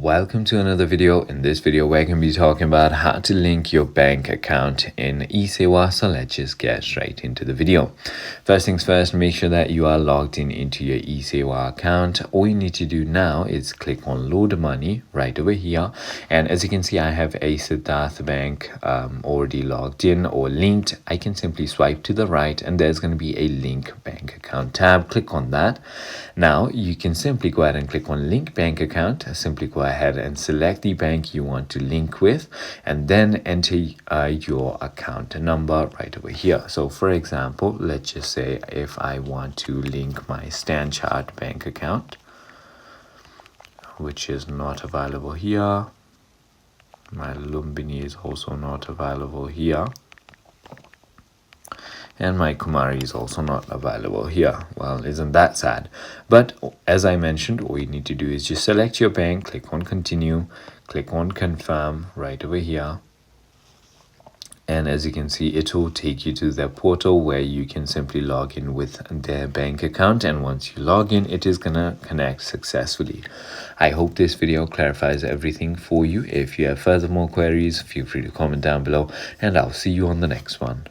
welcome to another video. In this video we're going to be talking about how to link your bank account in eSewa. So let's just get straight into the video. First things first, make sure that you are logged in into your eSewa account. All you need to do now is click on load money right over here, and as you can see I have a Siddharth Bank already logged in or linked. I can simply swipe to the right and there's going to be a link bank account tab. Click on that. Now you can simply go ahead and click on link bank account. Simply go ahead and select the bank you want to link with and then enter your account number right over here. So for example, let's just say if I want to link my Stanchart bank account, which is not available here, my Lumbini is also not available here, and my Kumari is also not available here. Well, isn't that sad? But as I mentioned, all you need to do is just select your bank, click on continue, click on confirm right over here, and as you can see it will take you to their portal where you can simply log in with their bank account, and once you log in it is gonna connect successfully. I hope this video clarifies everything for you. If you have further more queries, feel free to comment down below and I'll see you on the next one.